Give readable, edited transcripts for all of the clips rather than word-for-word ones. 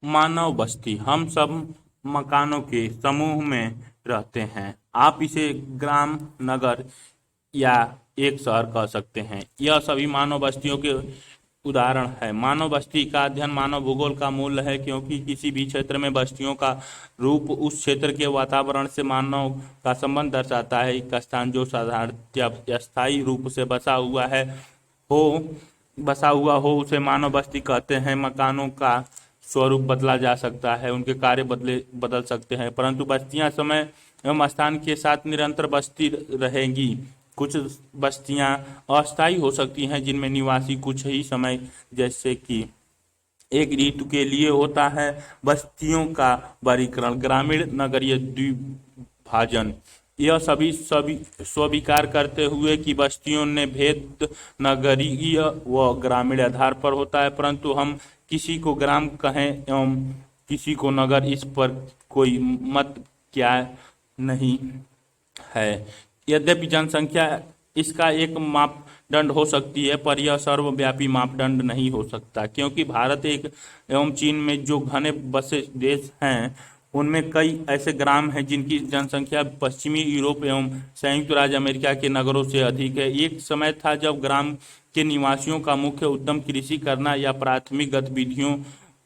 मानव बस्ती हम सब मकानों के समूह में रहते हैं। आप इसे ग्राम, नगर या एक शहर कह सकते हैं। यह सभी मानव बस्तियों के उदाहरण है। मानव बस्ती का अध्ययन मानव भूगोल का मूल है, क्योंकि किसी भी क्षेत्र में बस्तियों का रूप उस क्षेत्र के वातावरण से मानव का संबंध दर्शाता है। एक स्थान जो साधारणतः या स्थायी रूप से हो बसा हुआ हो उसे मानव बस्ती कहते हैं। मकानों का स्वरूप बदला जा सकता है, उनके कार्य बदल सकते हैं, परंतु बस्तियां समय एवं स्थान के साथ निरंतर बसती रहेंगी। कुछ बस्तियां अस्थायी हो सकती हैं, जिनमें निवासी कुछ ही समय, जैसे कि एक ऋतु के लिए होता है। बस्तियों का वर्गीकरण: ग्रामीण, नगरीय, द्विभाजन। यह सभी सभी स्वीकार करते हुए कि बस्तियों ने भेद नगरीय व ग्रामीण आधार पर होता है, परंतु हम किसी को ग्राम कहें एवं किसी को नगर, इस पर कोई मत क्या नहीं है। यद्यपि जनसंख्या इसका एक मापदंड हो सकती है, पर यह सर्वव्यापी मापदंड नहीं हो सकता, क्योंकि भारत एक एवं चीन में जो घने बसे देश हैं, उनमें कई ऐसे ग्राम हैं जिनकी जनसंख्या पश्चिमी यूरोप एवं संयुक्त राज्य अमेरिका के नगरों से अधिक है। एक समय था जब ग्राम के निवासियों का मुख्य उद्यम कृषि करना या प्राथमिक गतिविधियों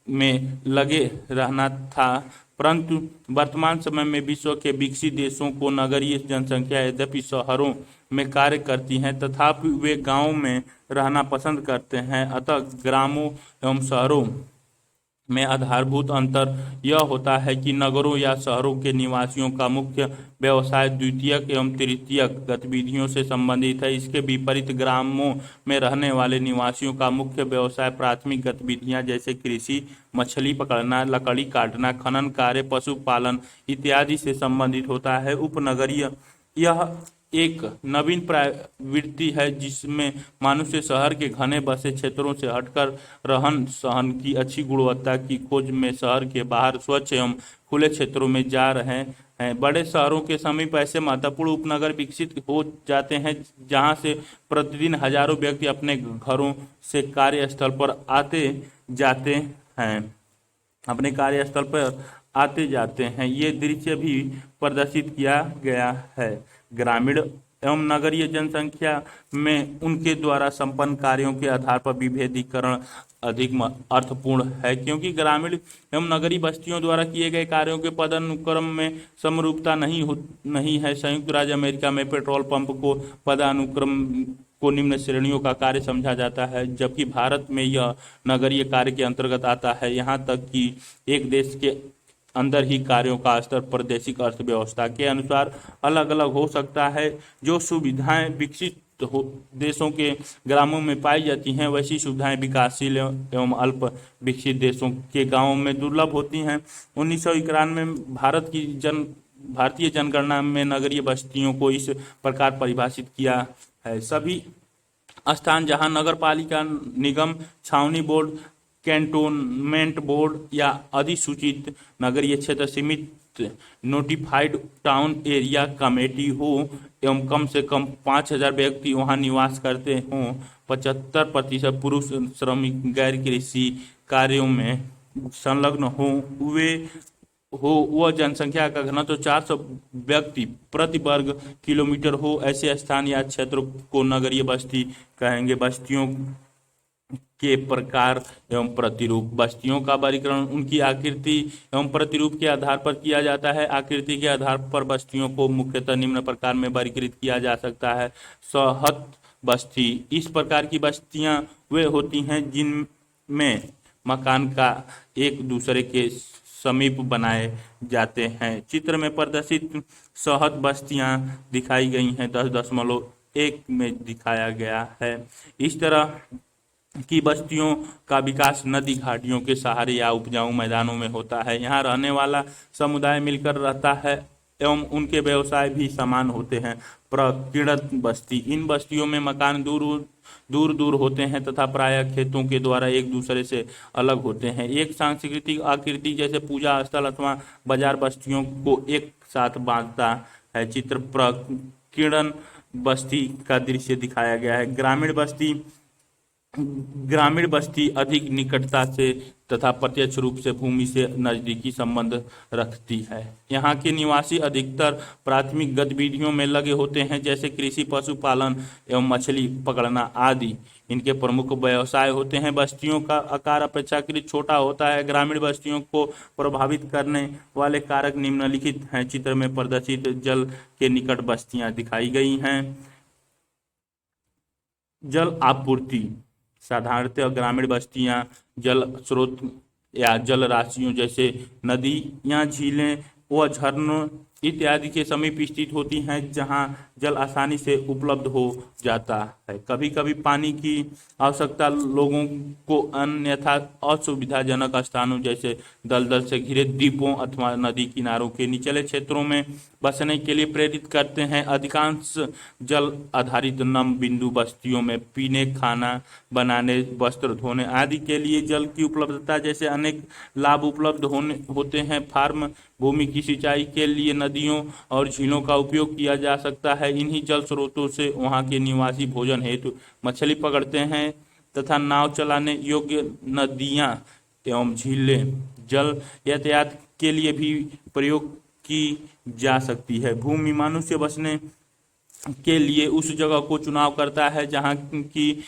में लगे रहना था, परंतु वर्तमान समय में विश्व के विकसित देशों को नगरीय जनसंख्या यद्यपि शहरों में कार्य करती है, तथापि वे गांवों में रहना पसंद करते हैं। अतः ग्रामों एवं शहरों में आधारभूत अंतर यह होता है कि नगरों या शहरों के निवासियों का मुख्य व्यवसाय द्वितीयक एवं तृतीयक गतिविधियों से संबंधित है। इसके विपरीत ग्रामों में रहने वाले निवासियों का मुख्य व्यवसाय प्राथमिक गतिविधियां जैसे कृषि, मछली पकड़ना, लकड़ी काटना, खनन कार्य, पशुपालन इत्यादि से संबंधित होता है। उपनगरीय यह एक नवीन प्रवृत्ति है जिसमें मनुष्य शहर के घने बसे क्षेत्रों से हटकर रहन सहन की अच्छी गुणवत्ता की खोज में शहर के बाहर स्वच्छ एवं खुले क्षेत्रों में जा रहे हैं। बड़े शहरों के समीप ऐसे महत्वपूर्ण उपनगर विकसित हो जाते हैं जहां से प्रतिदिन हजारों व्यक्ति अपने घरों से कार्यस्थल पर आते जाते हैं। ये दृश्य भी प्रदर्शित किया गया है। ग्रामीण एवं नगरीय जनसंख्या में उनके द्वारा संपन्न कार्यों के आधार पर विभेदीकरण अधिक अर्थपूर्ण है, क्योंकि ग्रामीण एवं नगरीय बस्तियों द्वारा किए गए कार्यों के पदानुक्रम में समरूपता नहीं है। संयुक्त राज्य अमेरिका में पेट्रोल पंप को पदानुक्रम को निम्न श्रेणियों का कार्य समझा जाता है, जबकि भारत में यह नगरीय कार्य के अंतर्गत आता है। यहाँ तक कि एक देश के अंदर ही कार्यों का स्तर प्रादेशिक अर्थव्यवस्था के अनुसार अलग अलग हो सकता है। जो सुविधाएं विकसित देशों के ग्रामों में पाई जाती हैं, वैसी सुविधाएं विकासशील एवं अल्प विकसित देशों के गांवों में दुर्लभ होती हैं। 1991 में भारतीय जनगणना में नगरीय बस्तियों को इस प्रकार परिभाषित किया है: सभी स्थान जहां नगर पालिका, निगम, छावनी बोर्ड, कैंटोनमेंट बोर्ड या अधिसूचित नगरीय क्षेत्र समिति नोटिफाइड टाउन एरिया कमेटी हो एवं कम से कम 5,000 व्यक्ति वहां निवास करते हों। 75% पुरुष श्रमिक गैर कृषि कार्यों में संलग्न हो वह जनसंख्या का घनत्व 400 व्यक्ति प्रति वर्ग किलोमीटर हो, ऐसे स्थान या क्षेत्र को नगरीय बस्ती कहेंगे। बस्तियों के प्रकार एवं प्रतिरूप: बस्तियों का वर्गीकरण उनकी आकृति एवं प्रतिरूप के आधार पर किया जाता है। आकृति के आधार पर बस्तियों को मुख्यतः निम्न प्रकार में वर्गीकृत किया जा सकता है। सहत बस्ती: इस प्रकार की बस्तियां वे होती हैं जिनमें मकान का एक दूसरे के समीप बनाए जाते हैं। चित्र में प्रदर्शित सहत बस्तियां दिखाई गई हैं। 10.1 में दिखाया गया है। इस तरह की बस्तियों का विकास नदी घाटियों के सहारे या उपजाऊ मैदानों में होता है। यहाँ रहने वाला समुदाय मिलकर रहता है एवं उनके व्यवसाय भी समान होते हैं। प्रकीर्णत बस्ती: इन बस्तियों में मकान दूर दूर होते हैं तथा प्रायः खेतों के द्वारा एक दूसरे से अलग होते हैं। एक सांस्कृतिक आकृति जैसे पूजा स्थल अथवा बाजार बस्तियों को एक साथ बांधता है। चित्र प्रकीर्णन बस्ती का दृश्य दिखाया गया है। ग्रामीण बस्ती ग्रामीण बस्ती अधिक निकटता से तथा प्रत्यक्ष रूप से भूमि से नजदीकी संबंध रखती है। यहाँ के निवासी अधिकतर प्राथमिक गतिविधियों में लगे होते हैं, जैसे कृषि, पशुपालन एवं मछली पकड़ना आदि इनके प्रमुख व्यवसाय होते हैं। बस्तियों का आकार अपेक्षाकृत छोटा होता है। ग्रामीण बस्तियों को प्रभावित करने वाले कारक निम्नलिखित हैं। चित्र में प्रदर्शित जल के निकट बस्तियां दिखाई गई हैं। जल आपूर्ति साधारणतः ग्रामीण बस्तियां जल स्रोत या जल राशियों जैसे नदियां, झीलें व झरनों इत्यादि के समीप स्थित होती हैं, जहां जल आसानी से उपलब्ध हो जाता है। कभी कभी पानी की आवश्यकता लोगों को अन्यथा असुविधाजनक स्थानों जैसे दलदल से घिरे द्वीपों अथवा नदी किनारों के निचले क्षेत्रों में बसने के लिए प्रेरित करते हैं। अधिकांश जल आधारित नम बिंदु बस्तियों में पीने, खाना बनाने, वस्त्र धोने आदि के लिए जल की उपलब्धता जैसे अनेक लाभ उपलब्ध होते हैं। फार्म भूमि की सिंचाई के लिए नदियों और झीलों का उपयोग किया जा सकता है। इन्हीं जल स्रोतों से वहां के निवासी भोजन हेतु मछली पकड़ते हैं तथा नाव चलाने योग्य नदियां एवं झीलें जल यातायात के लिए भी प्रयोग की जा सकती है। भूमि मनुष्य बसने के लिए उस जगह को चुनाव करता है जहाँ की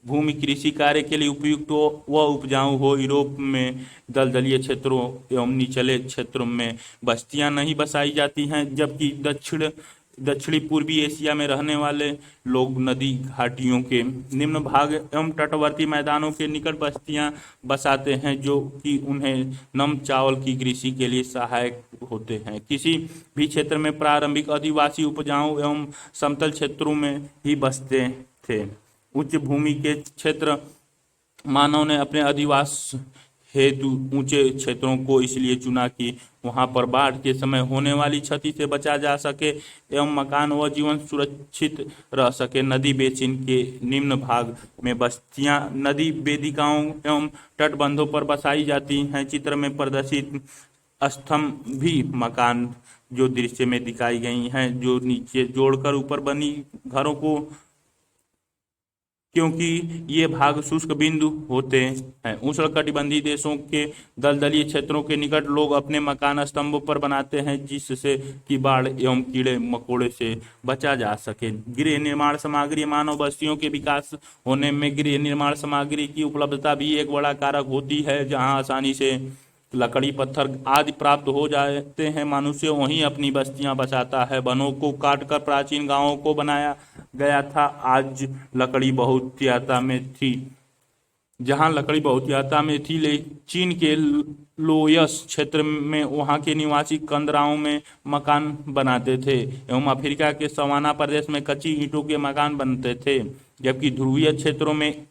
भूमि कृषि कार्य के लिए उपयुक्त हो व उपजाऊ हो। यूरोप में दलदलीय क्षेत्रों एवं निचले क्षेत्रों में बस्तियां नहीं बसाई जाती हैं, जबकि दक्षिणी पूर्वी एशिया में रहने वाले लोग नदी घाटियों के निम्न भाग एवं तटवर्ती मैदानों के निकट बस्तियां बसाते हैं, जो कि उन्हें नम चावल की कृषि के लिए सहायक होते हैं। किसी भी क्षेत्र में प्रारंभिक आदिवासी उपजाऊ एवं समतल क्षेत्रों में ही बसते थे। उच्च भूमि के क्षेत्र मानव ने अपने अधिवास हेतु ऊंचे क्षेत्रों को इसलिए चुना कि वहां पर बाढ़ के समय होने वाली क्षति से बचा जा सके एवं मकान व जीवन सुरक्षित रह सके। नदी बेसिन के निम्न भाग में बस्तियां नदी वेदिकाओं एवं तटबंधों पर बसाई जाती हैं। चित्र में प्रदर्शित स्तंभी मकान जो दृश्य में दिखाई गई हैं, जो नीचे जोड़कर ऊपर बनी घरों को, क्योंकि ये भाग शुष्क बिंदु होते हैं। उष्णकटिबंधीय देशों के दलदलीय क्षेत्रों के निकट लोग अपने मकान स्तंभों पर बनाते हैं, जिससे कि बाढ़ एवं कीड़े मकोड़े से बचा जा सके। गृह निर्माण सामग्री मानव बस्तियों के विकास होने में गृह निर्माण सामग्री की उपलब्धता भी एक बड़ा कारक होती है। जहां आसानी से लकड़ी, पत्थर आदि प्राप्त हो जाते हैं, मनुष्य वहीं अपनी बस्तियां बसाता है। वनों को काटकर प्राचीन गांवों को बनाया गया था। आज लकड़ी बहुतायत में थी। जहां लकड़ी बहुतायत में थी, चीन के लोयस क्षेत्र में वहां के निवासी कंदराओं में मकान बनाते थे एवं अफ्रीका के सवाना प्रदेश में कच्ची ईंटों के मकान बनते थे, जबकि ध्रुवीय क्षेत्रों में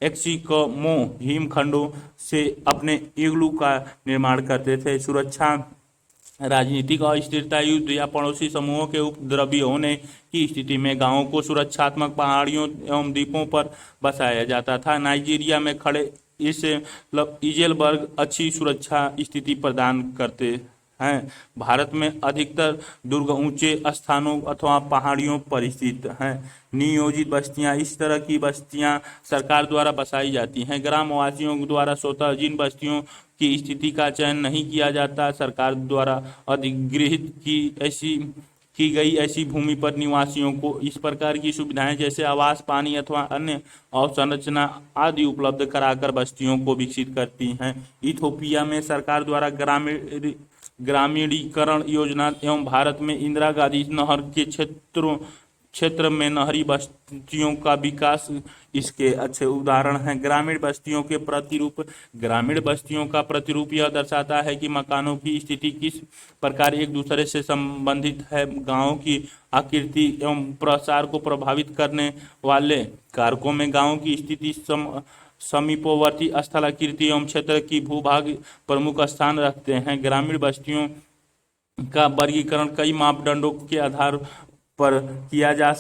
एस्किमो हिमखंडों से अपने इग्लू का निर्माण करते थे। सुरक्षा, राजनीतिक अस्थिरता, युद्ध या पड़ोसी समूहों के उपद्रवी होने की स्थिति में गांवों को सुरक्षात्मक पहाड़ियों एवं द्वीपों पर बसाया जाता था। नाइजीरिया में खड़े इस इजेलबर्ग अच्छी सुरक्षा स्थिति प्रदान करते हैं। भारत में अधिकतर दुर्ग ऊंचे स्थानों अथवा पहाड़ियों पर स्थित हैं। नियोजित बस्तियां, इस तरह की बस्तियां सरकार द्वारा बसाई जाती हैं। ग्रामवासियों द्वारा स्वतः जिन बस्तियों की स्थिति का चयन नहीं किया जाता, सरकार द्वारा अधिगृहित की गई ऐसी भूमि पर निवासियों को इस प्रकार की सुविधाएं जैसे आवास, पानी अथवा अन्य अवसंरचना आदि उपलब्ध कराकर बस्तियों को विकसित करती हैं। इथोपिया में सरकार द्वारा ग्रामीणीकरण योजना एवं भारत में इंदिरा गांधी नहर के क्षेत्र में नहरी बस्तियों का विकास इसके अच्छे उदाहरण हैं। ग्रामीण बस्तियों का प्रतिरूप यह दर्शाता है कि मकानों की स्थिति किस प्रकार एक दूसरे से संबंधित है। गांवों की आकृति एवं प्रसार को प्रभावित करने वाले कारकों में गांवों की स्थिति, समीपवर्ती स्थलाकृति एवं क्षेत्र की भूभाग प्रमुख स्थान रखते हैं। ग्रामीण बस्तियों का वर्गीकरण कई मापदंडों के आधार पर किया जा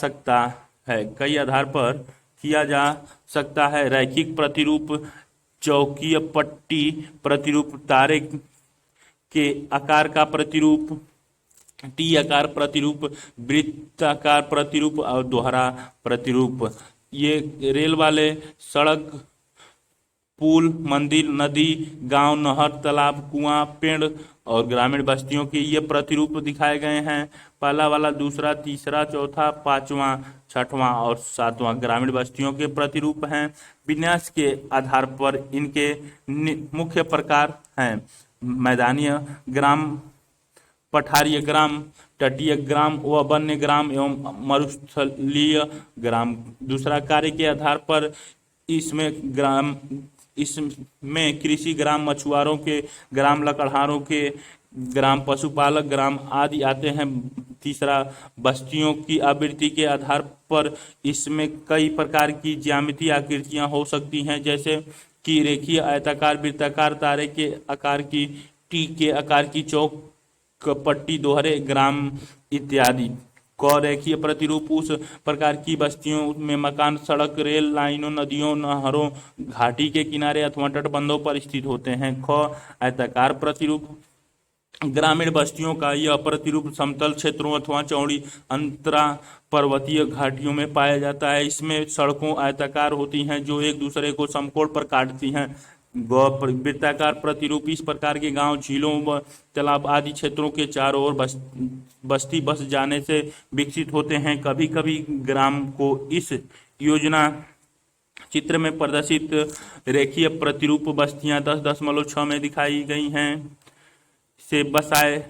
सकता है। रैखिक प्रतिरूप, चौकीय पट्टी प्रतिरूप, तारे के आकार का प्रतिरूप, टी आकार प्रतिरूप, वृत्ताकार प्रतिरूप और दोहरा प्रतिरूप। ये रेल वाले सड़क, पुल, मंदिर, नदी, गांव, नहर, तालाब, कुआं, पेड़ और ग्रामीण बस्तियों के ये प्रतिरूप दिखाए गए हैं। पहला वाला, दूसरा, तीसरा, चौथा, पांचवा, छठवां और सातवां ग्रामीण बस्तियों के प्रतिरूप हैं। विन्यास के आधार पर इनके मुख्य प्रकार हैं: मैदानी ग्राम, पठारीय ग्राम, तटीय ग्राम व वन्य ग्राम एवं मरुस्थलीय ग्राम। दूसरा, कार्य के आधार पर इसमें कृषि ग्राम, मछुआरों के ग्राम, लकड़हारों के ग्राम, पशुपालक ग्राम आदि आते हैं। तीसरा, बस्तियों की आवृत्ति के आधार पर इसमें कई प्रकार की ज्यामितीय आकृतियां हो सकती हैं, जैसे कि रेखीय, आयताकार, वृत्ताकार, तारे के आकार की, टी के आकार की, चौक पट्टी, दोहरे ग्राम इत्यादि। रेखीय प्रतिरूप उस प्रकार की बस्तियों में मकान सड़क, रेल लाइनों, नदियों, नहरों, घाटी के किनारे अथवा तटबंधों पर स्थित होते हैं। आयताकार प्रतिरूप ग्रामीण बस्तियों का यह प्रतिरूप समतल क्षेत्रों अथवा चौड़ी अंतरा पर्वतीय घाटियों में पाया जाता है। इसमें सड़कों आयताकार होती हैं जो एक दूसरे को समकोण पर काटती हैं। वृत्ताकार प्रतिरूप इस प्रकार के गांव, झीलों व तालाब आदि क्षेत्रों के चारों ओर बस्ती बस जाने से विकसित होते हैं। कभी कभी ग्राम को इस योजना चित्र में प्रदर्शित रेखीय प्रतिरूप बस्तियां 10.6 में दिखाई गई हैं से बसाया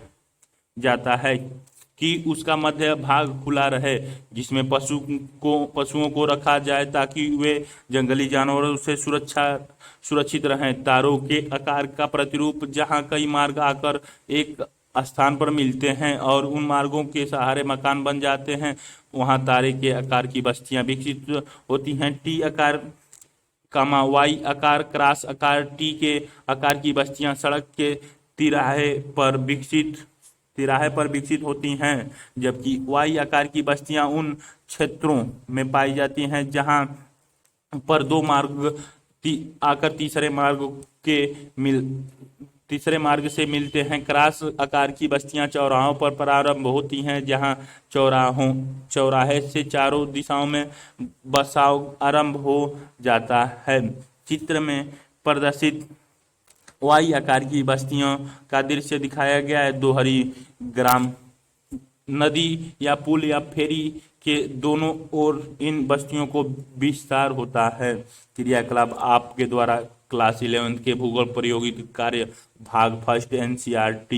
जाता है कि उसका मध्य भाग खुला रहे, जिसमें पशुओं को रखा जाए ताकि वे जंगली जानवरों से सुरक्षित रहें। तारों के आकार का प्रतिरूप, जहां कई मार्ग आकर एक स्थान पर मिलते हैं और उन मार्गों के सहारे मकान बन जाते हैं, वहां तारे के आकार की बस्तियां विकसित होती हैं। टी आकार, वाई आकार, क्रॉस आकार, टी के आकार की बस्तियां सड़क के तिराहे पर विकसित होती हैं, जबकि वाई आकार की बस्तियां उन क्षेत्रों में पाई जाती हैं जहां पर दो मार्ग आकर तीसरे मार्ग से मिलते हैं। क्रॉस आकार की बस्तियां चौराहों पर प्रारंभ होती हैं, जहां चौराहे से चारों दिशाओं में बसाव आरंभ हो जाता है। चित्र में प्रदर्शित वाई आकार की बस्तियों का दृश्य दिखाया गया है। दोहरी ग्राम, नदी या पुल या फेरी के दोनों ओर इन बस्तियों को विस्तार होता है। क्रियाकलाप आपके द्वारा क्लास 11 के भूगोल प्रायोगिक कार्य भाग फर्स्ट NCERT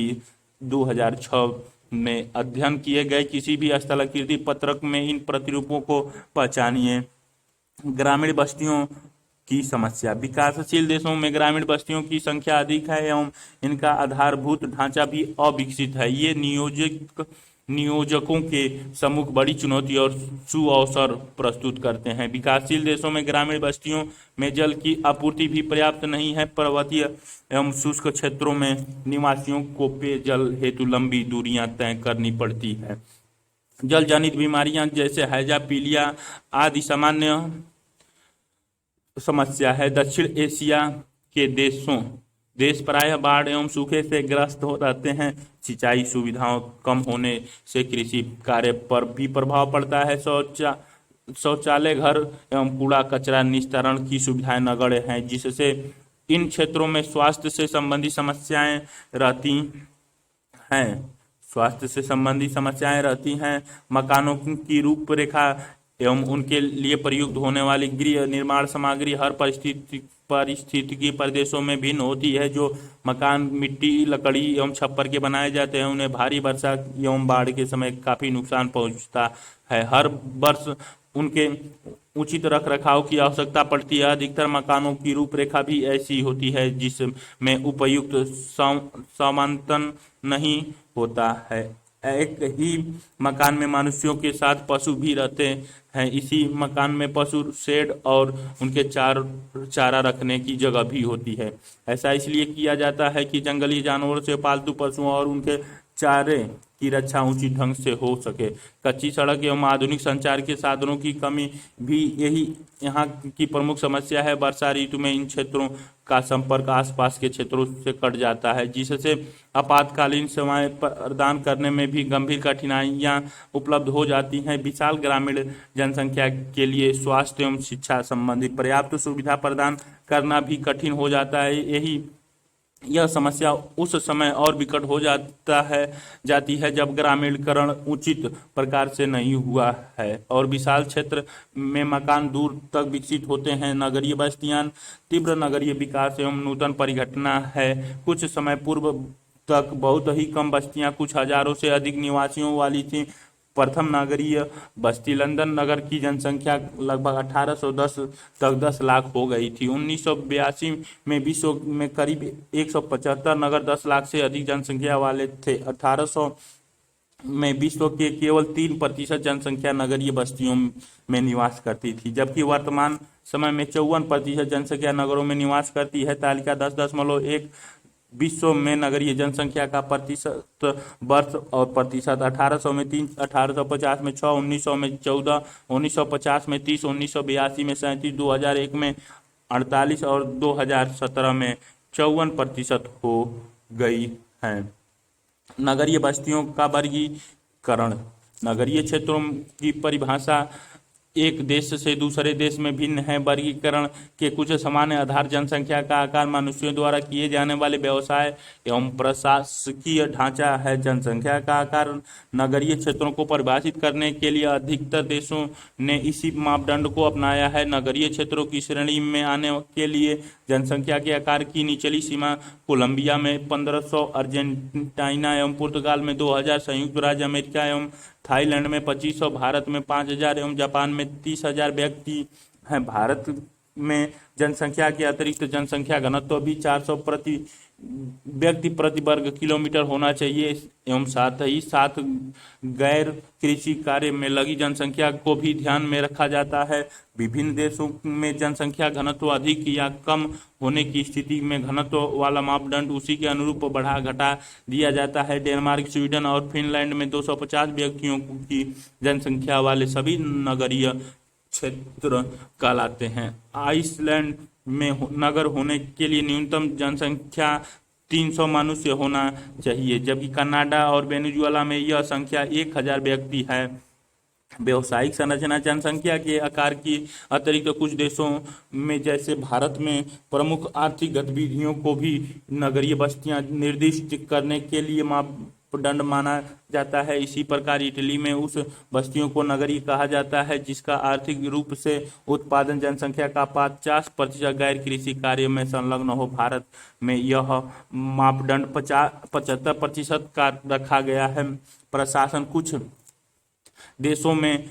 2006 में अध्ययन किए गए किसी भी स्थलाकृति पत्रक में इन प्रतिरूपों को पहचानिए। ग्रामीण बस्तियों की समस्या। विकासशील देशों में ग्रामीण बस्तियों की संख्या अधिक है एवं इनका आधारभूत ढांचा भी अविकसित है। ये नियोजकों के सम्मुख बड़ी चुनौती और सुअवसर प्रस्तुत करते हैं। विकासशील देशों में ग्रामीण बस्तियों में जल की आपूर्ति भी पर्याप्त नहीं है। पर्वतीय एवं शुष्क क्षेत्रों में निवासियों को पेयजल हेतु लंबी दूरियां तय करनी पड़ती है। जल जनित बीमारियां जैसे हैजा, पीलिया आदि सामान्य समस्या है। दक्षिण एशिया के देश प्रायः बाढ़ एवं सूखे से ग्रस्त हो रहते हैं। सिंचाई सुविधाओं कम होने से कृषि कार्य पर भी प्रभाव पड़ता है। शौचालय घर एवं कूड़ा कचरा निस्तारण की सुविधाएं नगण्य हैं, जिससे इन क्षेत्रों में स्वास्थ्य से संबंधी समस्याएं रहती हैं। मकानों की रूपरेखा एवं उनके लिए प्रयुक्त होने वाली गृह निर्माण सामग्री हर पारिस्थितिकी प्रदेशों में भिन्न होती है। जो मकान मिट्टी, लकड़ी एवं छप्पर के बनाए जाते हैं, उन्हें भारी वर्षा एवं बाढ़ के समय काफी नुकसान पहुंचता है। हर वर्ष उनके उचित रख रखाव की आवश्यकता पड़ती है। अधिकतर मकानों की रूपरेखा भी ऐसी होती है जिसमें उपयुक्त समंतन नहीं होता है। एक ही मकान में मनुष्यों के साथ पशु भी रहते हैं। इसी मकान में पशु शेड और उनके चारा रखने की जगह भी होती है। ऐसा इसलिए किया जाता है कि जंगली जानवरों से पालतू पशुओं और उनके चारे की रक्षा उचित ढंग से हो सके। कच्ची सड़क एवं आधुनिक संचार के साधनों की कमी भी यही यहाँ की प्रमुख समस्या है। वर्षा ऋतु में इन क्षेत्रों का संपर्क आसपास के क्षेत्रों से कट जाता है, जिससे आपातकालीन सेवाएं प्रदान करने में भी गंभीर कठिनाइयां उपलब्ध हो जाती हैं। विशाल ग्रामीण जनसंख्या के लिए स्वास्थ्य एवं शिक्षा संबंधी पर्याप्त सुविधा प्रदान करना भी कठिन हो जाता है। यह समस्या उस समय और विकट हो जाती है जब ग्रामीणकरण उचित प्रकार से नहीं हुआ है और विशाल क्षेत्र में मकान दूर तक विकसित होते हैं। नगरीय बस्तियां तीव्र नगरीय विकास एवं नूतन परिघटना है। कुछ समय पूर्व तक बहुत ही कम बस्तियां कुछ हजारों से अधिक निवासियों वाली थी। प्रथम नगरीय बस्ती लंदन नगर की जनसंख्या लगभग 1810 तक 10 लाख हो गई थी। 1982 में विश्व में करीब 175 नगर 10 लाख से अधिक जनसंख्या वाले थे। 1800 में विश्व के केवल 3% जनसंख्या नगरीय बस्तियों में निवास करती थी, जबकि वर्तमान समय में 54% जनसंख्या नगरों में निवास करती है। तालिका 10.1 विश्व में नगरीय जनसंख्या का प्रतिशत वर्ष और प्रतिशत 1800 में 3, 1850 में 6, 1900 में 14, 1950 में 30, 1982 में 37, 2001 में 48 और 2017 में 54% हो गई है। नगरीय बस्तियों का वर्गीकरण। नगरीय क्षेत्रों की परिभाषा एक देश से दूसरे देश में भिन्न है। वर्गीकरण के कुछ सामान्य आधार जनसंख्या का आकार, मनुष्यों द्वारा किए जाने वाले व्यवसाय एवं प्रशासकीय ढांचा है। जनसंख्या का आकार नगरीय क्षेत्रों को परिभाषित करने के लिए अधिकतर देशों ने इसी मापदंड को अपनाया है। नगरीय क्षेत्रों की श्रेणी में आने के लिए जनसंख्या के आकार की निचली सीमा कोलंबिया में 1500, अर्जेंटीना एवं पुर्तगाल में 2000, संयुक्त राज्य अमेरिका एवं थाईलैंड में 2500, भारत में 5000 एवं जापान में 30,000 व्यक्ति हैं। भारत में जनसंख्या के अतिरिक्त जनसंख्या घनत्व भी 400 प्रति व्यक्ति प्रति वर्ग किलोमीटर होना चाहिए एवं साथ ही साथ गैर कृषि कार्य में लगी जनसंख्या को भी ध्यान में रखा जाता है। विभिन्न देशों में जनसंख्या घनत्व अधिक या कम होने की स्थिति में घनत्व वाला मापदंड उसी के अनुरूप बढ़ा घटा दिया जाता है। डेनमार्क, स्वीडन और फिनलैंड में 250 व्यक्तियों की जनसंख्या वाले सभी नगरीय क्षेत्र कहलाते हैं। आइसलैंड में नगर होने के लिए न्यूनतम जनसंख्या 300 मनुष्य होना चाहिए, जबकि कनाडा और वेनेजुएला में यह संख्या 1000 व्यक्ति है। व्यवसायिक संरचना। जनसंख्या के आकार की अतिरिक्त कुछ देशों में जैसे भारत में प्रमुख आर्थिक गतिविधियों को भी नगरीय बस्तियां निर्दिष्ट करने के लिए मापदंड माना जाता है। इसी प्रकार इटली में उस बस्तियों को नगरीय कहा जाता है जिसका आर्थिक रूप से उत्पादन जनसंख्या का 50% गैर कृषि कार्य में संलग्न हो। भारत में यह मापदंड 75% का रखा गया है। प्रशासन। कुछ देशों में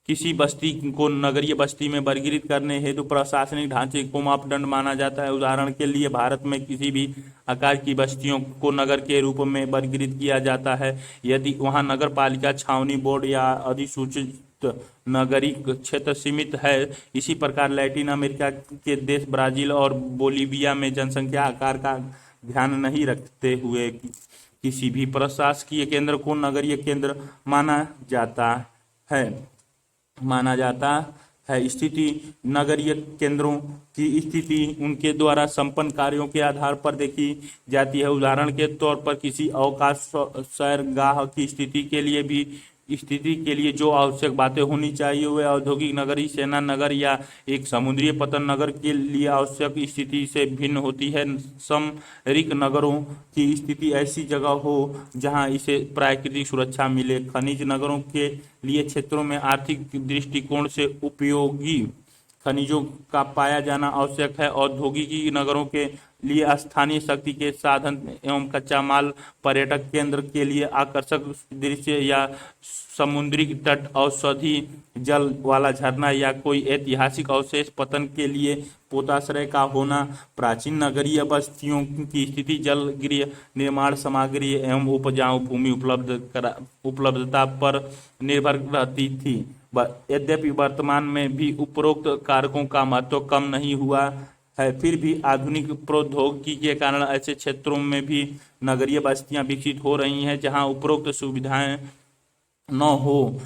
किसी बस्ती को नगरीय बस्ती में वर्गीकृत करने हेतु प्रशासनिक ढांचे को मापदंड माना जाता है। उदाहरण के लिए भारत में किसी भी आकार की बस्तियों को नगर के रूप में वर्गीकृत किया जाता है यदि वहां नगर पालिका, छावनी बोर्ड या अधिसूचित नगरीय क्षेत्र सीमित है। इसी प्रकार लैटिन अमेरिका के देश ब्राजील और बोलीविया में जनसंख्या आकार का ध्यान नहीं रखते हुए किसी भी प्रशासकीय केंद्र को नगरीय केंद्र माना जाता है। स्थिति। नगरीय केंद्रों की स्थिति उनके द्वारा संपन्न कार्यों के आधार पर देखी जाती है। उदाहरण के तौर पर किसी अवकाश सैरगाह की स्थिति के लिए जो आवश्यक बातें होनी चाहिए वे औद्योगिक नगरी, सेना नगर या एक समुद्री पतन नगर के लिए आवश्यक स्थिति से भिन्न होती है। सामरिक नगरों की स्थिति ऐसी जगह हो जहां इसे प्राकृतिक सुरक्षा मिले। खनिज नगरों के लिए क्षेत्रों में आर्थिक दृष्टिकोण से उपयोगी खनिजों का पाया जाना आवश्यक है। औद्योगिक नगरों के लिए स्थानीय शक्ति के साधन एवं कच्चा माल, पर्यटक केंद्र के लिए आकर्षक दृश्य या समुद्री तट, औषधि जल वाला झरना या कोई ऐतिहासिक अवशेष पतन के लिए पोताश्रय का होना। प्राचीन नगरीय बस्तियों की स्थिति जल, गृह निर्माण सामग्री एवं उपजाऊ भूमि उपलब्धता पर निर्भर रहती थी। यद्यपि वर्तमान में भी उपरोक्त कारकों का महत्व कम नहीं हुआ है। फिर भी आधुनिक प्रौद्योगिकी के कारण ऐसे क्षेत्रों में भी नगरीय बस्तियां विकसित हो रही हैं जहां उपरोक्त सुविधाएं न हो।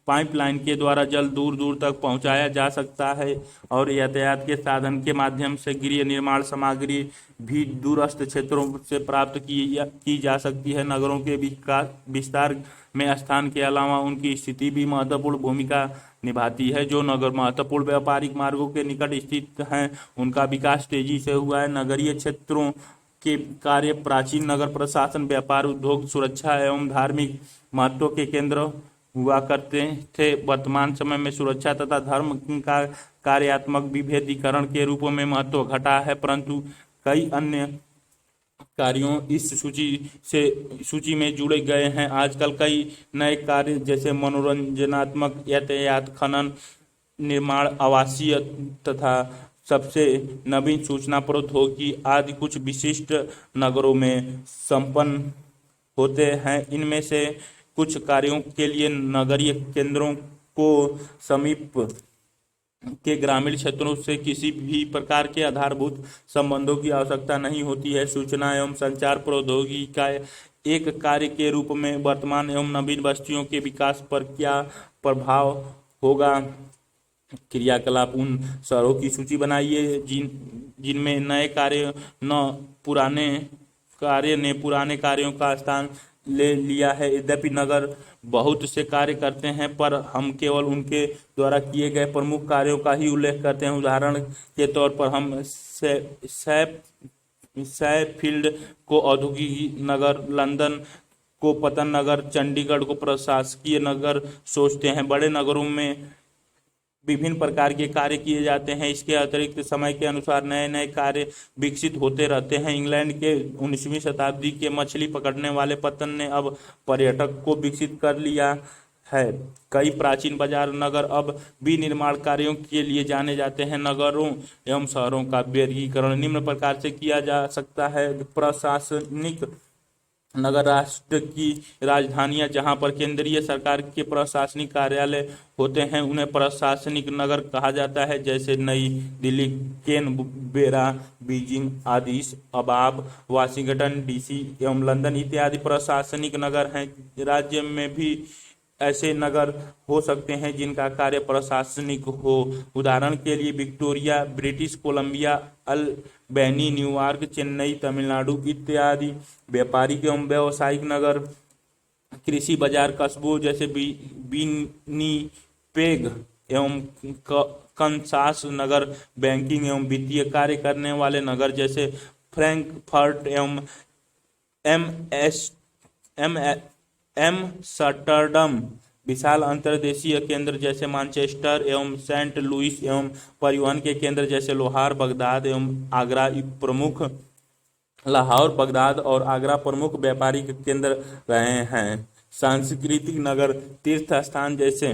पाइपलाइन के द्वारा जल दूर दूर तक पहुंचाया जा सकता है और यातायात के साधन के माध्यम से गृह निर्माण सामग्री भी दूरस्थ क्षेत्रों से प्राप्त की जा सकती है। नगरों के विस्तार में स्थान के अलावा उनकी स्थिति भी महत्वपूर्ण भूमिका निभाती है। जो नगर महत्वपूर्ण व्यापारिक मार्गों के निकट स्थित हैं उनका विकास तेजी से हुआ है। नगरीय क्षेत्रों के कार्य प्राचीन नगर प्रशासन, व्यापार, उद्योग, सुरक्षा एवं धार्मिक महत्व के केंद्र हुआ करते थे। वर्तमान समय में सुरक्षा तथा धर्म का कार्यात्मक विभेदीकरण के रूप में महत्व घटा है, परंतु कई अन्य कार्यों इस सूची में जुड़े गए हैं। आजकल कई नए कार्य जैसे मनोरंजनात्मक, यातायात, खनन, निर्माण, आवासीय तथा सबसे नवीन सूचना प्रौद्योगिकी आदि कुछ विशिष्ट नगरों में संपन्न होते हैं। इनमें से कुछ कार्यों के लिए नगरीय केंद्रों को समीप के ग्रामीण क्षेत्रों से किसी भी प्रकार के आधारभूत संबंधों की आवश्यकता नहीं होती है। सूचना एवं संचार प्रौद्योगिकी का एक कार्य के रूप में वर्तमान एवं नवीन बस्तियों के विकास पर क्या प्रभाव होगा। क्रियाकलाप उन शहरों की सूची बनाइए जिनमें नए कार्य ने पुराने कार्यों का स्थान ले लिया है। यद्यपि नगर बहुत से कार्य करते हैं, पर हम केवल उनके द्वारा किए गए प्रमुख कार्यों का ही उल्लेख करते हैं। उदाहरण के तौर पर हम शैफील्ड को औद्योगिक नगर, लंदन को पतन नगर, चंडीगढ़ को प्रशासकीय नगर सोचते हैं। बड़े नगरों में विभिन्न प्रकार के कार्य किए जाते हैं। इसके अतिरिक्त समय के अनुसार नए नए कार्य विकसित होते रहते हैं। इंग्लैंड के 19वीं शताब्दी के मछली पकड़ने वाले पतन ने अब पर्यटक को विकसित कर लिया है। कई प्राचीन बाजार नगर अब विनिर्माण कार्यों के लिए जाने जाते हैं। नगरों एवं शहरों का वर्गीकरण निम्न प्रकार से किया जा सकता है। प्रशासनिक नगर राष्ट्र की राजधानियां जहां पर केंद्रीय सरकार के प्रशासनिक कार्यालय होते हैं उन्हें प्रशासनिक नगर कहा जाता है, जैसे नई Delhi, Canberra, Beijing, Aedes अबाबा, Washington DC एवं लंदन इत्यादि प्रशासनिक नगर हैं। राज्य में भी ऐसे नगर हो सकते हैं जिनका कार्य प्रशासनिक हो। उदाहरण के लिए Victoria, British Columbia, Albany, New York, Chennai, Tamil Nadu इत्यादि। व्यापारिक एवं व्यावसायिक नगर कृषि बाजार कस्बों जैसे विनिपेग एवं कनसास नगर। बैंकिंग एवं वित्तीय कार्य करने वाले नगर जैसे फ्रैंकफर्ट एवं एम्स्टर्डम। विशाल अंतर्देशीय केंद्र जैसे मैनचेस्टर एवं सेंट लुइस एवं परिवहन के केंद्र जैसे लाहौर, बगदाद और आगरा प्रमुख व्यापारिक केंद्र रहे हैं। सांस्कृतिक नगर तीर्थ स्थान जैसे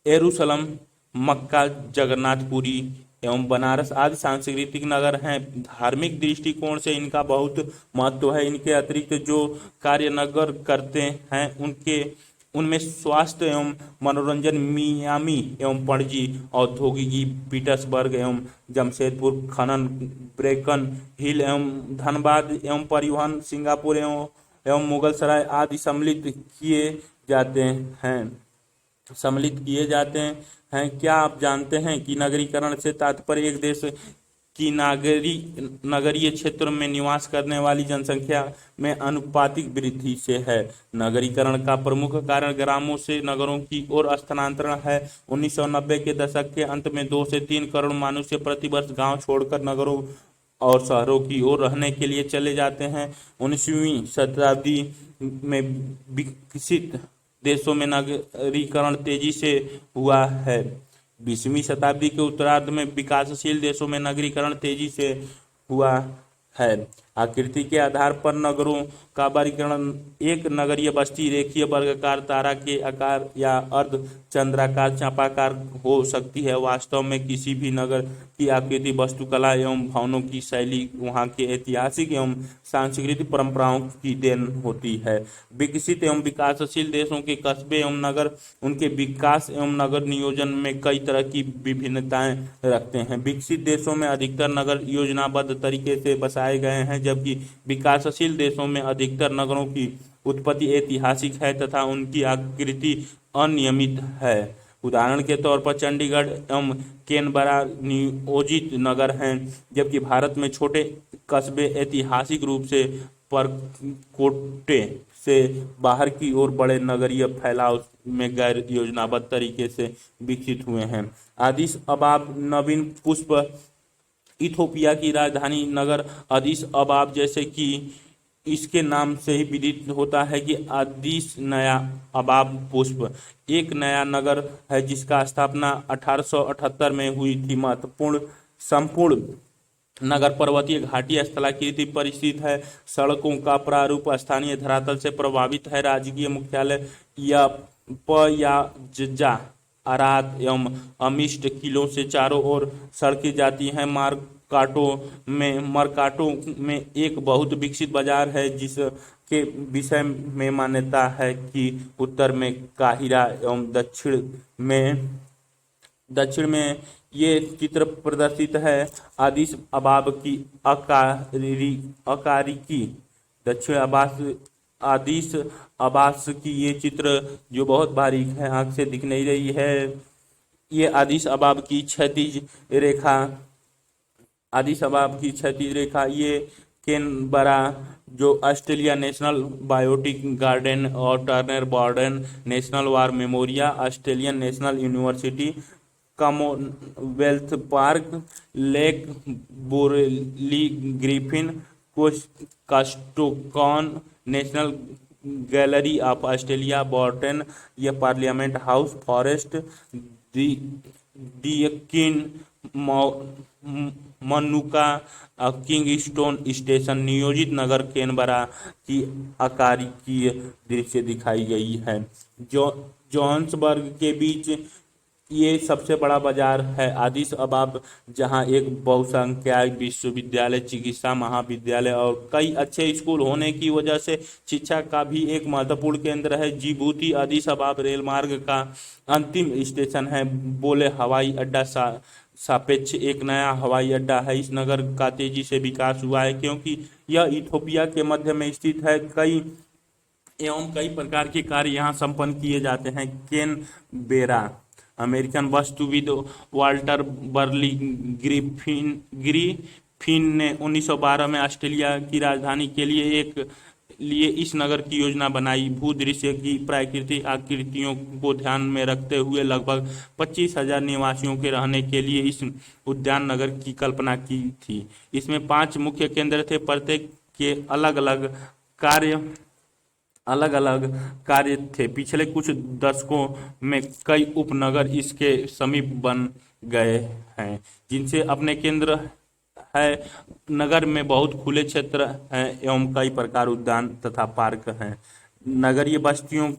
यरूशलम, मक्का, जगन्नाथपुरी एवं बनारस आदि सांस्कृतिक नगर हैं। धार्मिक दृष्टिकोण से इनका बहुत महत्व है। इनके अतिरिक्त जो कार्य नगर करते हैं उनमें स्वास्थ्य एवं मनोरंजन मियामी एवं पणजी, औद्योगिकी पीटर्सबर्ग एवं जमशेदपुर, खनन ब्रेकन हिल एवं धनबाद एवं परिवहन सिंगापुर एवं मुगल सराय आदि सम्मिलित किए जाते हैं। क्या आप जानते हैं कि नगरीकरण से तात्पर्य एक देश की नगरीय क्षेत्र में निवास करने वाली जनसंख्या में आनुपातिक वृद्धि से है। नगरीकरण का प्रमुख कारण ग्रामों से नगरों की ओर स्थानांतरण है। 1990 के दशक के अंत में 2 से 3 करोड़ मनुष्य प्रतिवर्ष गांव छोड़कर नगरों और शहरों की ओर रहने के लिए चले जाते हैं। 19वीं शताब्दी में विकसित देशों में नगरीकरण तेजी से हुआ है। 20वीं शताब्दी के उत्तरार्ध में विकासशील देशों में नगरीकरण तेजी से हुआ है। आकृति के आधार पर नगरों का वर्गीकरण: एक नगरीय बस्ती रेखीय वर्गाकार तारा के आकार या अर्ध चंद्राकार चापाकार हो सकती है। वास्तव में किसी भी नगर की आकृति वास्तुकला एवं भवनों की शैली वहाँ के ऐतिहासिक एवं सांस्कृतिक परंपराओं की देन होती है। विकसित एवं विकासशील देशों के कस्बे एवं नगर उनके विकास एवं नगर नियोजन में कई तरह की विभिन्नताएं रखते हैं। विकसित देशों में अधिकतर नगर योजनाबद्ध तरीके से बसाए गए हैं, जबकि विकासशील देशों में अधिकतर नगरों की उत्पत्ति ऐतिहासिक है तथा उनकी आकृति अनियमित है। उदाहरण के तौर पर चंडीगढ़ एवं कैनबरा नियोजित नगर हैं, जबकि भारत में छोटे कस्बे ऐतिहासिक रूप से परकोटे से बाहर की ओर बड़े नगरीय फैलाव में गैर योजनाबद्ध तरीके से विकसित हुए हैं। अदीस अबाब नवीन पुष्प इथोपिया की राजधानी नगर अदीस अबाब, जैसे कि इसके नाम से ही विदित होता है कि अदीस नया अबाब पुष्प एक नया नगर है जिसका स्थापना 1878 में हुई थी। महत्वपूर्ण संपूर्ण नगर पर्वतीय घाटी स्थलाकृति पर स्थित है। सड़कों का प्रारूप स्थानीय धरातल से प्रभावित है। राजकीय मुख्यालय या आरात एवं अमिष्ट किलों से चारों ओर सड़कें जाती हैं। मरकाटो में एक बहुत विकसित बाजार है जिसके विषय में मान्यता है कि उत्तर में काहिरा एवं दक्षिण में ये चित्र प्रदर्शित है। अदीस अबाब की अकारिकी दक्षिण अदीस अबास की ये चित्र जो बहुत बारीक है, आंख से दिख नहीं रही है। ये अदीस अबाब की क्षैतिज रेखा ये कैनबरा जो ऑस्ट्रेलिया नेशनल बायोटिक गार्डन और Turner Braddon National War Memorial, Australian National University, Commonwealth Park, Lake Burley, Griffin, कास्टोकॉन National Gallery of Australia, Barton, यह Parliament House, Forrest, Deakin, Manuka, Kingston station. नियोजित नगर कैनबरा की आकारिकीय दृश्य दिखाई गई है। जोहान्सबर्ग के बीच ये सबसे बड़ा बाजार है। अदीस अबाब जहां एक बहुसंख्यक विश्वविद्यालय, चिकित्सा महाविद्यालय और कई अच्छे स्कूल होने की वजह से शिक्षा का भी एक महत्वपूर्ण केंद्र है। जिबूती अदीस अबाब रेल मार्ग का अंतिम स्टेशन है। बोले हवाई अड्डा सापेक्ष एक नया हवाई अड्डा है। इस नगर का तेजी से विकास हुआ है क्योंकि यह इथोपिया के मध्य में स्थित है। कई प्रकार के कार्य यहाँ संपन्न किए जाते हैं। कैनबेरा अमेरिकन वास्तुविद वाल्टर बर्ली ग्रिफिन ने 1912 में ऑस्ट्रेलिया की राजधानी के लिए इस नगर की योजना बनाई। भूदृश्य की प्राकृतिक आकृतियों को ध्यान में रखते हुए लगभग 25,000 निवासियों के रहने के लिए इस उद्यान नगर की कल्पना की थी। इसमें 5 मुख्य केंद्र थे, प्रत्येक के अलग अलग कार्य थे। पिछले कुछ दशकों में कई उपनगर इसके समीप बन गए हैं, जिनसे अपने केंद्र है। नगर में बहुत खुले क्षेत्र हैं एवं कई प्रकार उद्यान तथा पार्क हैं। नगरीय बस्तियों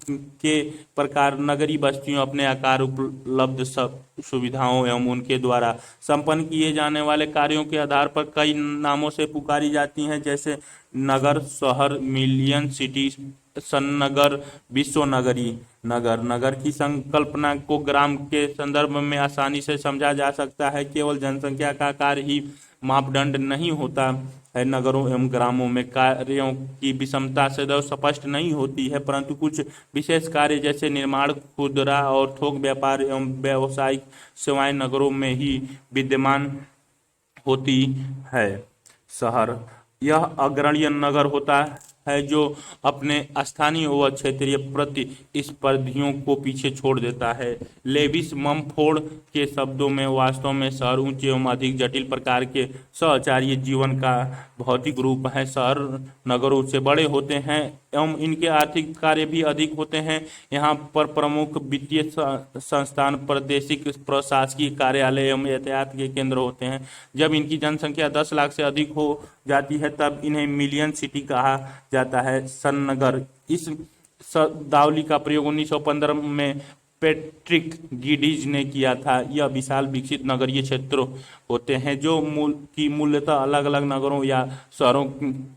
के प्रकार: नगरीय बस्तियों अपने आकार, उपलब्ध सुविधाओं एवं उनके द्वारा संपन्न किए जाने वाले कार्यों के आधार पर कई नामों से पुकारी जाती हैं, जैसे नगर, शहर, मिलियन सिटी, सन्नगर, विश्वनगरी। नगर की संकल्पना को ग्राम के संदर्भ में आसानी से समझा जा सकता है। केवल जनसंख्या का कार्य ही मापदंड नहीं होता है। नगरों एवं ग्रामों में कार्यों की विषमता सदैव स्पष्ट नहीं होती है, परंतु कुछ विशेष कार्य जैसे निर्माण, खुदरा और थोक व्यापार एवं व्यावसायिक सेवाएं नगरों में ही विद्यमान होती है। शहर यह अग्रणी नगर होता है जो अपने स्थानीय व क्षेत्रीय प्रतिस्पर्धियों को पीछे छोड़ देता है। लेविस ममफोर्ड के शब्दों में वास्तव में शहर उच्च एवं अधिक जटिल प्रकार के सहचार्य जीवन का भौतिक रूप है। शहर नगरों से बड़े होते हैं एवं इनके आर्थिक कार्य भी अधिक होते हैं। यहाँ पर प्रमुख वित्तीय संस्थान, प्रादेशिक प्रशासकीय कार्यालय एवं यातायात के केंद्र होते हैं। जब इनकी जनसंख्या 10 लाख से अधिक हो जाती है तब इन्हें मिलियन सिटी कहा जाता है। सन नगर, इस शब्दावली का प्रयोग 1915 में पैट्रिक गिडीज ने किया था। यह विशाल विकसित नगरीय क्षेत्र होते हैं जो मूलतः अलग अलग नगरों या शहरों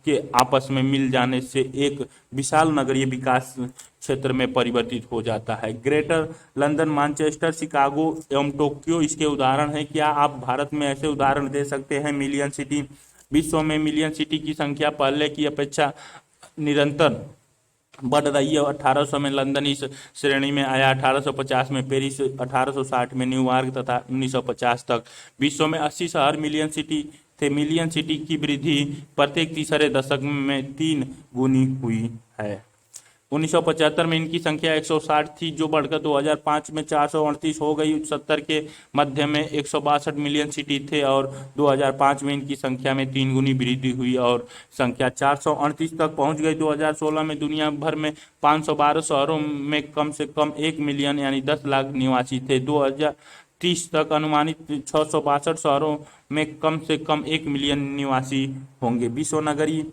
के आपस में मिल जाने से एक विशाल नगरीय विकास क्षेत्र में परिवर्तित हो जाता है। ग्रेटर लंदन, मैनचेस्टर, शिकागो एवं टोक्यो इसके उदाहरण हैं। क्या आप भारत में ऐसे उदाहरण दे सकते हैं? Million city. विश्व में मिलियन सिटी की संख्या पहले की अपेक्षा निरंतर बढ़ रही है। 1800 में लंदन इस श्रेणी में आया, 1850 में पेरिस, 1860 में न्यूयॉर्क तथा 1950 तक विश्व में 80 शहर मिलियन सिटी थे। मिलियन सिटी की वृद्धि प्रत्येक तीसरे दशक में 3 गुनी हुई है। 1975 में इनकी संख्या 160 थी जो बढ़कर 2005 में 438 हो गई। 70 के मध्य में 162 मिलियन सिटी थे और 2005 में इनकी संख्या में 3 गुनी वृद्धि हुई और संख्या 438 तक पहुंच गई। 2016 में दुनिया भर में 512 शहरों में कम से कम 1 मिलियन यानी 10 लाख निवासी थे। 2030 तक अनुमानित 662 शहरों में कम से कम 1 मिलियन निवासी होंगे। विश्व नगरी,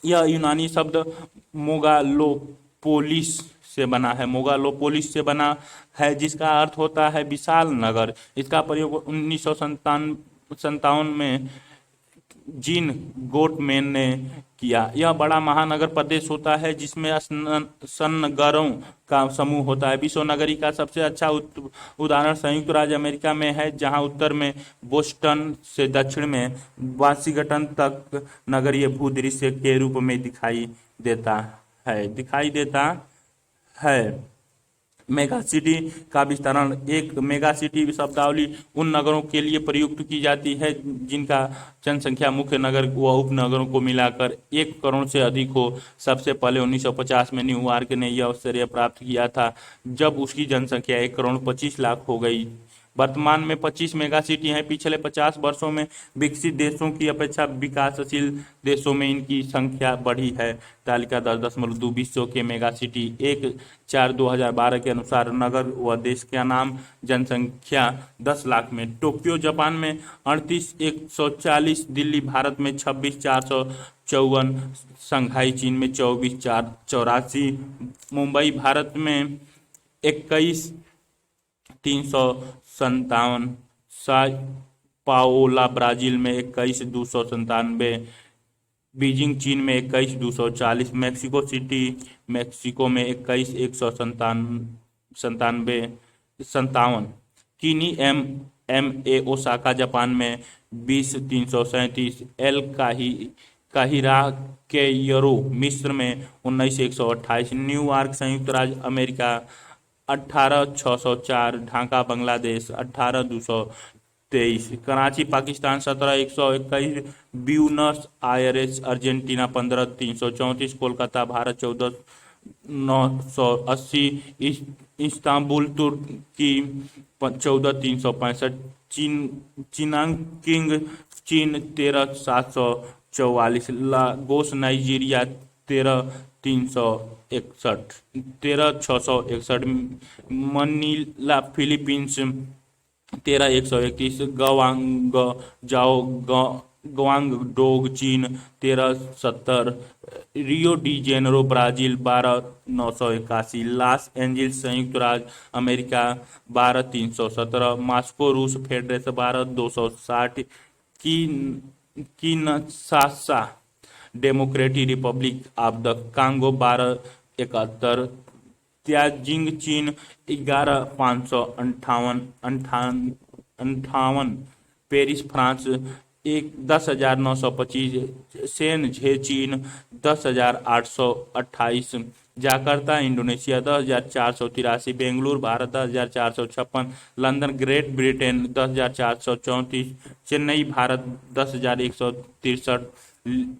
यह यूनानी शब्द मोगालोपोलिस से बना है। मोगालोपोलिस से बना है जिसका अर्थ होता है विशाल नगर। इसका प्रयोग 1957 में जीन गोटमैन ने किया। यह बड़ा महानगर प्रदेश होता है जिसमें सन्नगरों का समूह होता है। विश्व नगरी का सबसे अच्छा उदाहरण संयुक्त राज्य अमेरिका में है जहां उत्तर में बोस्टन से दक्षिण में वाशिंगटन तक नगरीय भूदृश्य के रूप में दिखाई देता है। मेगा सिटी का विस्तारण। एक मेगा सिटी शब्दावली उन नगरों के लिए प्रयुक्त की जाती है जिनका जनसंख्या मुख्य नगर व उपनगरों को मिलाकर 1 करोड़ से अधिक हो। सबसे पहले 1950 में न्यूयॉर्क ने यह श्रेय प्राप्त किया था जब उसकी जनसंख्या 1 करोड़ 25 लाख हो गई। वर्तमान में 25 मेगा सिटी हैं। पिछले 50 वर्षों में विकसित देशों की अपेक्षा विकासशील देशों में इनकी संख्या बढ़ी है। तालिका 10.2 विश्व के मेगा सिटी। 1/4/2012 के अनुसार नगर व देश का नाम, जनसंख्या 10 लाख में। टोक्यो जापान में 38,140, दिल्ली भारत में 26,454, शंघाई चीन में 24,484, मुंबई भारत में 21,357, sao पाओला ब्राजील में 21,297, बीजिंग चीन में 21,240, मेक्सिको सिटी मेक्सिको में 21,157, कीनी एम ए ओसाका जापान में 20,337, एल काहिरा कैयरो मिस्र में 19,128, न्यूयॉर्क संयुक्त राज्य America 18,604, Dhaka Bangladesh 18,223, Karachi Pakistan 17,121, Buenos Aires Argentina 15,334, Kolkata Bharat 14,980, Istanbul तुर्की 14,365, चिनांकिंग चीन 13,744, Lagos Nigeria 13,661, Manila Philippines 13,131, Guangdong चीन 13,70, Rio de Janeiro Brazil 12,981, Los Angeles संयुक्त राज्य अमेरिका 12,317, मॉस्को रूस Federation 12,260, Kinshasa Democratic Republic of the Congo 12,71, त्याजिंग चीन 11,558, पेरिस फ्रांस 10,925, शेनझे चीन 10,828, Jakarta Indonesia 10,483, Bengaluru Bharat 10,456, London great Britain 10,434, Chennai Bharat 10,163,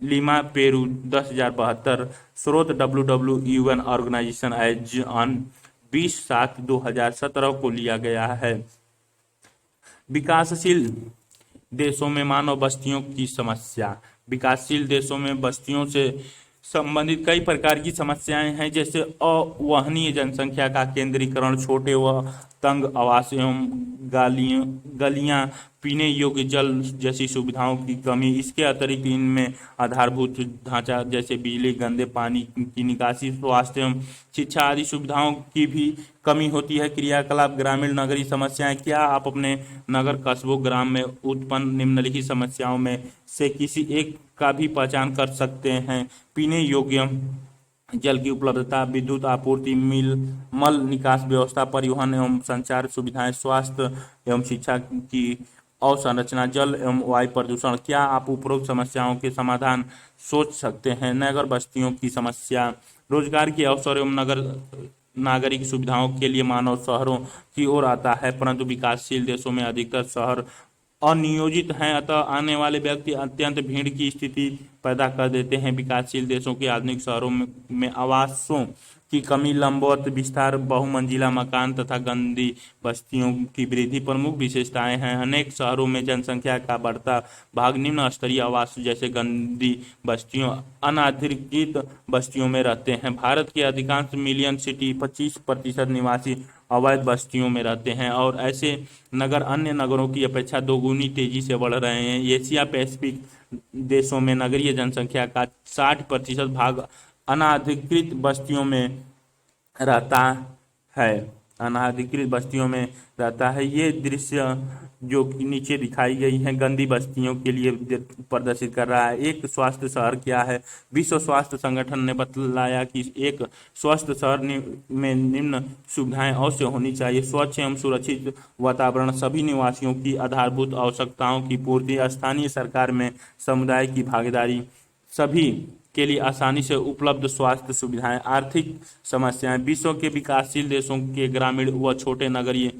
lima Peru 10,072, स्रोत WWUN ऑर्गेनाइजेशन एज ऑन 20/7/2017 को लिया गया है। विकासशील देशों में मानव बस्तियों की समस्या। विकासशील देशों में बस्तियों से संबंधित कई प्रकार की समस्याएं हैं, जैसे अवहनीय जनसंख्या का केंद्रीकरण, छोटे व तंग आवास एवं गलियां, पीने योग्य जल जैसी सुविधाओं की कमी। इसके अतिरिक्त इनमें आधारभूत ढांचा जैसे बिजली, गंदे पानी की निकासी, स्वास्थ्य एवं शिक्षा आदि सुविधाओं की भी कमी होती है। क्रियाकलाप ग्रामीण नगरीय समस्याएं। क्या आप अपने नगर, कस्बों, ग्राम में उत्पन्न निम्नलिखित समस्याओं में से किसी एक का भी पहचान कर सकते हैं? पीने योग्य जल की उपलब्धता, विद्युत आपूर्ति, मल निकास व्यवस्था, परिवहन एवं संचार सुविधाएं, स्वास्थ्य एवं शिक्षा की अवसंरचना, जल एवं वायु प्रदूषण। क्या आप उपरोक्त समस्याओं के समाधान सोच सकते हैं? नगर बस्तियों की समस्या। रोजगार के अवसर एवं नागरिक सुविधाओं के लिए मानव शहरों की ओर आता है, परंतु विकासशील देशों में अधिकतर शहर अनियोजित हैं, अतः आने वाले व्यक्ति अत्यंत भीड़ की स्थिति पैदा कर देते हैं। विकासशील देशों के आधुनिक शहरों में आवासों की कमी, लंबवत विस्तार, बहुमंजिला मकान तथा गंदी बस्तियों की वृद्धि प्रमुख विशेषताएं हैं। अनेक शहरों में जनसंख्या का बढ़ता भाग निम्न स्तरीय आवास जैसे गंदी बस्तियों, अनाधिकृत बस्तियों में रहते हैं। भारत के अधिकांश मिलियन सिटी 25% निवासी अवैध बस्तियों में रहते हैं और ऐसे नगर अन्य नगरों की अपेक्षा दोगुनी तेजी से बढ़ रहे हैं। एशिया पैसिफिक देशों में नगरीय जनसंख्या का 60% भाग अनाधिकृत बस्तियों में रहता है अनाधिकृत बस्तियों में रहता है। ये दृश्य जो कि नीचे दिखाई गई है गंदी बस्तियों के लिए प्रदर्शित कर रहा है। एक स्वस्थ शहर क्या है? विश्व स्वास्थ्य संगठन ने बतलाया कि एक स्वस्थ शहर में निम्न सुविधाएं अवश्य होनी चाहिए: स्वच्छ एवं सुरक्षित वातावरण, सभी निवासियों की आधारभूत आवश्यकताओं की पूर्ति, स्थानीय सरकार में समुदाय की भागीदारी, सभी के लिए आसानी से उपलब्ध स्वास्थ्य सुविधाएं। आर्थिक समस्याएं। विश्व के विकासशील देशों के ग्रामीण व छोटे नगरीय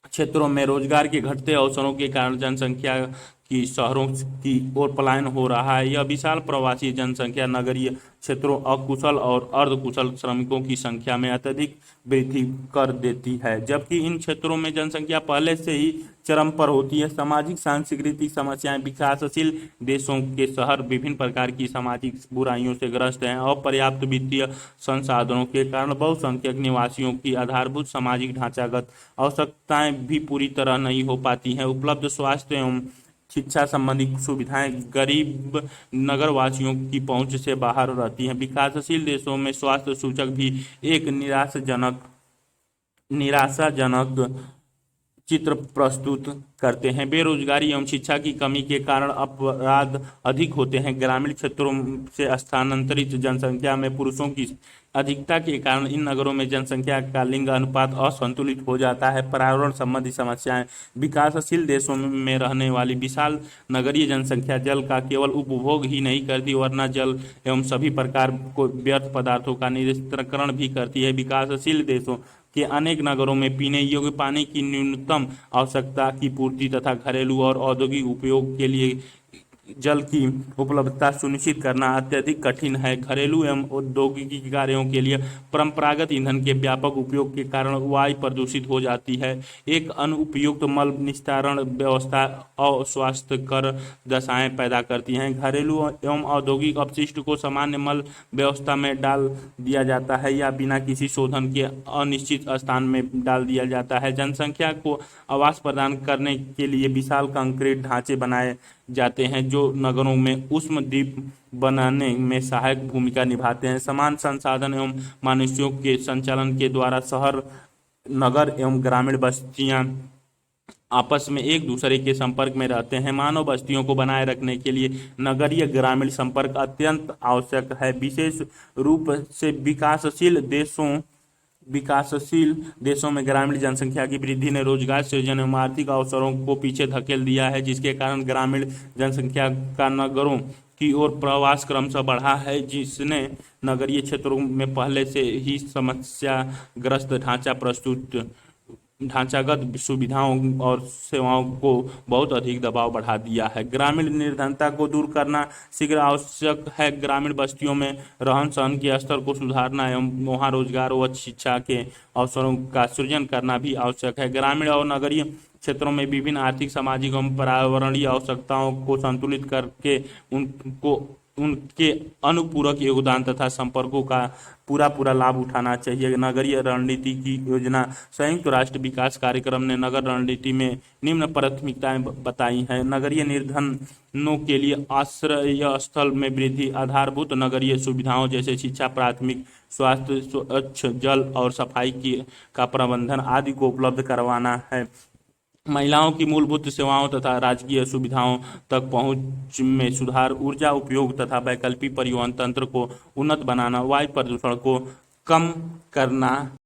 क्षेत्रों में रोजगार के घटते अवसरों के कारण जनसंख्या की शहरों की ओर पलायन हो रहा है। यह विशाल प्रवासी जनसंख्या नगरीय क्षेत्रों, अकुशल और अर्धकुशल श्रमिकों की संख्या में अत्यधिक वृद्धि कर देती है, जबकि इन क्षेत्रों में जनसंख्या पहले से ही चरम पर होती है। सामाजिक सांस्कृतिक समस्याएं। विकासशील देशों के शहर विभिन्न प्रकार की सामाजिक बुराइयों से ग्रस्त हैं। अपर्याप्त वित्तीय संसाधनों के कारण बहुसंख्यक निवासियों की आधारभूत सामाजिक ढांचागत आवश्यकताएं भी पूरी तरह नहीं हो पाती हैं। उपलब्ध स्वास्थ्य एवं शिक्षा संबंधी सुविधाएं गरीब नगरवासियों की पहुंच से बाहर रहती हैं। विकासशील देशों में स्वास्थ्य सूचक भी एक निराशाजनक चित्र प्रस्तुत करते हैं। बेरोजगारी एवं शिक्षा की कमी के कारण अपराध अधिक होते हैं। ग्रामीण क्षेत्रों से स्थानांतरित जनसंख्या में पुरुषों की अधिकता के कारण इन नगरों में जनसंख्या का लिंग अनुपात असंतुलित हो जाता है। पर्यावरण संबंधी समस्याएं। विकासशील देशों में रहने वाली विशाल नगरीय जनसंख्या जल का केवल उपभोग ही नहीं करती, वरना जल एवं सभी प्रकार को व्यर्थ पदार्थों का निस्तारण भी करती है। विकासशील देशों के अनेक नगरों में पीने योग्य पानी की न्यूनतम आवश्यकता की पूर्ति तथा घरेलू और औद्योगिक उपयोग के लिए जल की उपलब्धता सुनिश्चित करना अत्यधिक कठिन है। घरेलू एवं औद्योगिक कार्यों के लिए परंपरागत ईंधन के व्यापक उपयोग के कारण वायु प्रदूषित हो जाती है। एक अनुपयुक्त मल निस्तारण व्यवस्था अस्वास्थ्यकर दशाएं पैदा करती हैं। घरेलू एवं औद्योगिक अपशिष्ट को सामान्य मल व्यवस्था में डाल दिया जाता है या बिना किसी शोधन के अनिश्चित स्थान में डाल दिया जाता है। जनसंख्या को आवास प्रदान करने के लिए विशाल कंक्रीट ढांचे बनाए जाते हैं जो नगरों में उष्म द्वीप बनाने में सहायक भूमिका निभाते हैं। समान संसाधन एवं मनुष्यों के संचालन के द्वारा शहर, नगर एवं ग्रामीण बस्तियां आपस में एक दूसरे के संपर्क में रहते हैं। मानव बस्तियों को बनाए रखने के लिए नगरीय ग्रामीण संपर्क अत्यंत आवश्यक है। विशेष रूप से विकासशील देशों में ग्रामीण जनसंख्या की वृद्धि ने रोजगार सृजन एवं आर्थिक अवसरों को पीछे धकेल दिया है, जिसके कारण ग्रामीण जनसंख्या का नगरों की ओर प्रवास क्रमशः बढ़ा है, जिसने नगरीय क्षेत्रों में पहले से ही समस्याग्रस्त ढांचागत सुविधाओं और सेवाओं को बहुत अधिक दबाव बढ़ा दिया है। ग्रामीण निर्धनता को दूर करना शीघ्र आवश्यक है। ग्रामीण बस्तियों में रहन सहन के स्तर को सुधारना एवं वहाँ रोजगार व शिक्षा के अवसरों का सृजन करना भी आवश्यक है। ग्रामीण और नगरीय क्षेत्रों में विभिन्न आर्थिक, सामाजिक एवं पर्यावरणीय आवश्यकताओं को संतुलित करके उनके अनुपूरक योगदान तथा संपर्कों का पूरा पूरा लाभ उठाना चाहिए। नगरीय रणनीति की योजना। संयुक्त राष्ट्र विकास कार्यक्रम ने नगर रणनीति में निम्न प्राथमिकताएं बताई हैं। नगरीय निर्धनों के लिए आश्रय स्थल में वृद्धि, आधारभूत नगरीय सुविधाओं जैसे शिक्षा, प्राथमिक स्वास्थ्य, स्वच्छ जल और सफाई का प्रबंधन आदि को उपलब्ध करवाना है। महिलाओं की मूलभूत सेवाओं तथा राजकीय सुविधाओं तक पहुंच में सुधार, ऊर्जा उपयोग तथा वैकल्पिक परिवहन तंत्र को उन्नत बनाना, वायु प्रदूषण को कम करना